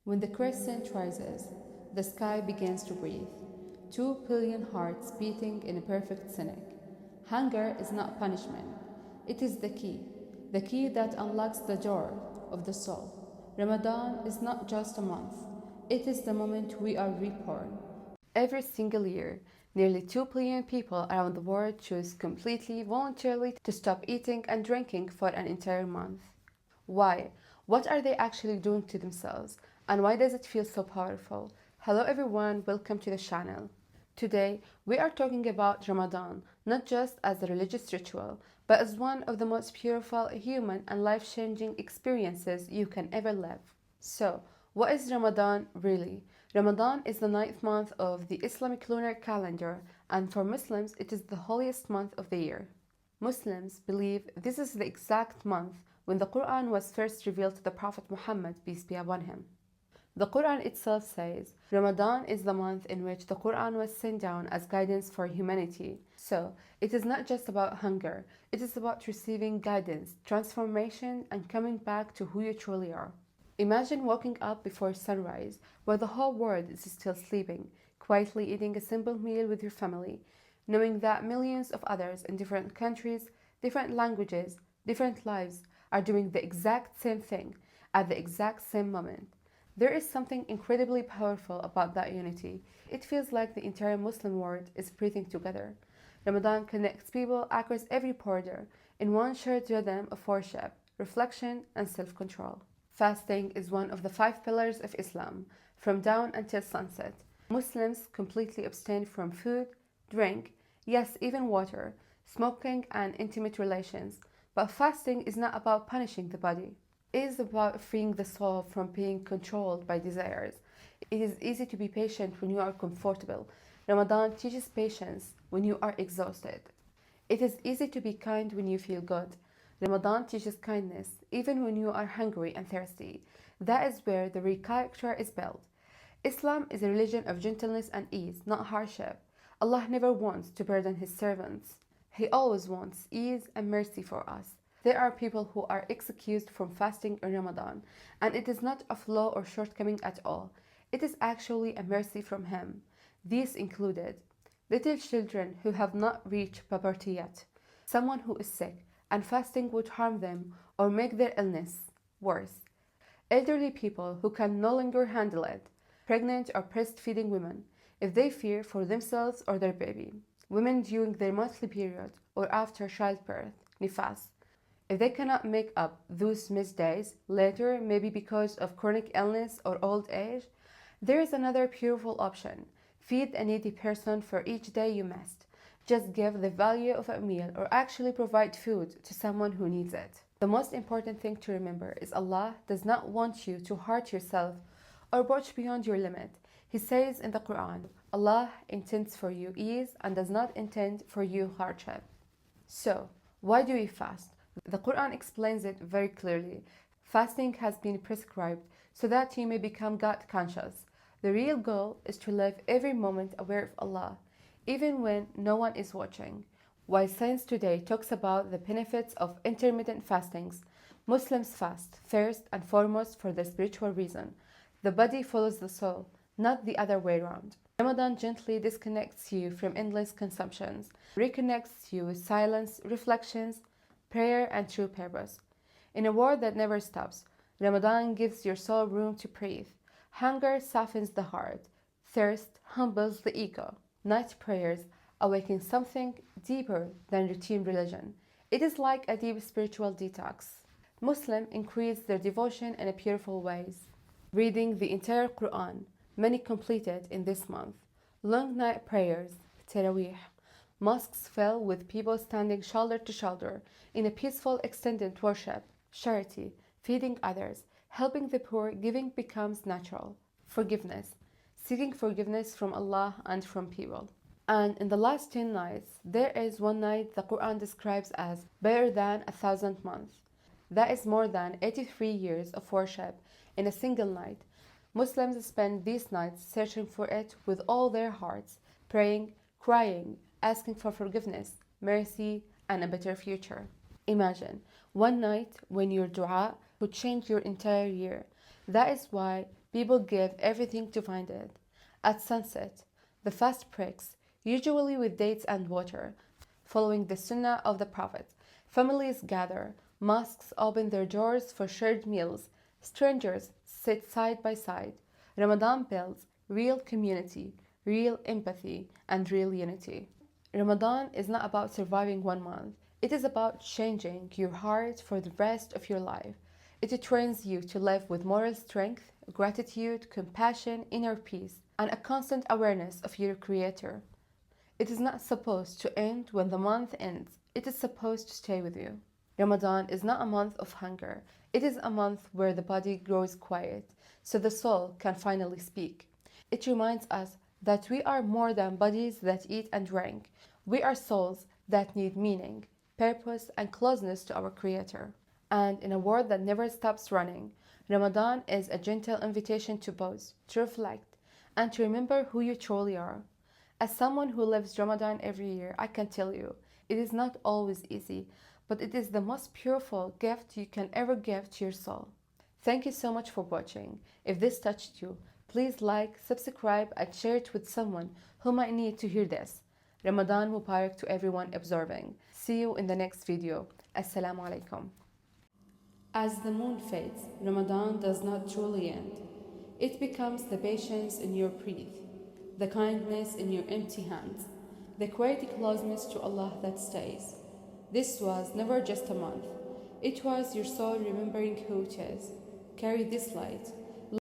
When the crescent rises, the sky begins to breathe. 2 billion hearts beating in a perfect sync. Hunger is not punishment, it is the key that unlocks the door of the soul. Ramadan is not just a month, it is the moment we are reborn. Every single year, nearly 2 billion people around the world choose completely voluntarily to stop eating and drinking for an entire month. Why? What are they actually doing to themselves? And why does it feel so powerful? Hello everyone, welcome to the channel. Today, we are talking about Ramadan, not just as a religious ritual, but as one of the most beautiful human and life-changing experiences you can ever live. So, what is Ramadan really? Ramadan is the ninth month of the Islamic lunar calendar, and for Muslims, it is the holiest month of the year. Muslims believe this is the exact month when the Quran was first revealed to the Prophet Muhammad, peace be upon him. The Quran itself says, Ramadan is the month in which the Quran was sent down as guidance for humanity. So, it is not just about hunger, it is about receiving guidance, transformation, and coming back to who you truly are. Imagine waking up before sunrise, where the whole world is still sleeping, quietly eating a simple meal with your family, knowing that millions of others in different countries, different languages, different lives are doing the exact same thing at the exact same moment. There is something incredibly powerful about that unity. It feels like the entire Muslim world is breathing together. Ramadan connects people across every border in one shared rhythm of worship, reflection, and self-control. Fasting is one of the 5 pillars of Islam, from dawn until sunset. Muslims completely abstain from food, drink, yes, even water, smoking, and intimate relations. But fasting is not about punishing the body. It is about freeing the soul from being controlled by desires. It is easy to be patient when you are comfortable. Ramadan teaches patience when you are exhausted. It is easy to be kind when you feel good. Ramadan teaches kindness even when you are hungry and thirsty. That is where the real character is built. Islam is a religion of gentleness and ease, not hardship. Allah never wants to burden His servants. He always wants ease and mercy for us. There are people who are excused from fasting in Ramadan, and it is not a flaw or shortcoming at all. It is actually a mercy from Him. These included little children who have not reached puberty yet, someone who is sick, and fasting would harm them or make their illness worse, elderly people who can no longer handle it, pregnant or breastfeeding women, if they fear for themselves or their baby, women during their monthly period or after childbirth, nifas, if they cannot make up those missed days later, maybe because of chronic illness or old age. There is another beautiful option. Feed a needy person for each day you missed. Just give the value of a meal or actually provide food to someone who needs it. The most important thing to remember is Allah does not want you to hurt yourself or push beyond your limit. He says in the Quran, Allah intends for you ease and does not intend for you hardship. So, why do we fast? The Quran explains it very clearly. Fasting has been prescribed so that you may become God conscious. The real goal is to live every moment aware of Allah, even when no one is watching. While science today talks about the benefits of intermittent fastings, Muslims fast first and foremost for the spiritual reason. The body follows the soul, not the other way around. Ramadan gently disconnects you from endless consumptions, reconnects you with silence, reflections, prayer, and true purpose. In a world that never stops, Ramadan gives your soul room to breathe. Hunger softens the heart, thirst humbles the ego. Night prayers awaken something deeper than routine religion. It is like a deep spiritual detox. Muslims increase their devotion in beautiful ways. Reading the entire Quran, many completed in this month. Long night prayers, Taraweeh. Mosques fill with people standing shoulder to shoulder in a peaceful extended worship. Charity, feeding others, helping the poor, giving becomes natural. Forgiveness, seeking forgiveness from Allah and from people. And in the last 10 nights, there is one night the Quran describes as better than 1,000 months. That is more than 83 years of worship in a single night. Muslims spend these nights searching for it with all their hearts, praying, crying, asking for forgiveness, mercy, and a better future. Imagine one night when your dua could change your entire year. That is why People give everything to find it. At sunset, the fast breaks, usually with dates and water, following the sunnah of the Prophet. Families gather, mosques open their doors for shared meals, strangers sit side by side. Ramadan builds real community, real empathy, and real unity. Ramadan is not about surviving 1 month. It is about changing your heart for the rest of your life. It trains you to live with moral strength, gratitude, compassion, inner peace, and a constant awareness of your Creator. It is not supposed to end when the month ends. It is supposed to stay with you. Ramadan is not a month of hunger. It is a month where the body grows quiet, so the soul can finally speak. It reminds us that we are more than bodies that eat and drink. We are souls that need meaning, purpose, and closeness to our Creator. And in a world that never stops running, Ramadan is a gentle invitation to pause, to reflect, and to remember who you truly are. As someone who lives Ramadan every year, I can tell you, it is not always easy, but it is the most beautiful gift you can ever give to your soul. Thank you so much for watching. If this touched you, please like, subscribe, and share it with someone who might need to hear this. Ramadan Mubarak to everyone observing. See you in the next video. Assalamu alaikum. As the moon fades, Ramadan does not truly end. It becomes the patience in your breath, the kindness in your empty hands, the quiet closeness to Allah that stays. This was never just a month. It was your soul remembering who it is. Carry this light.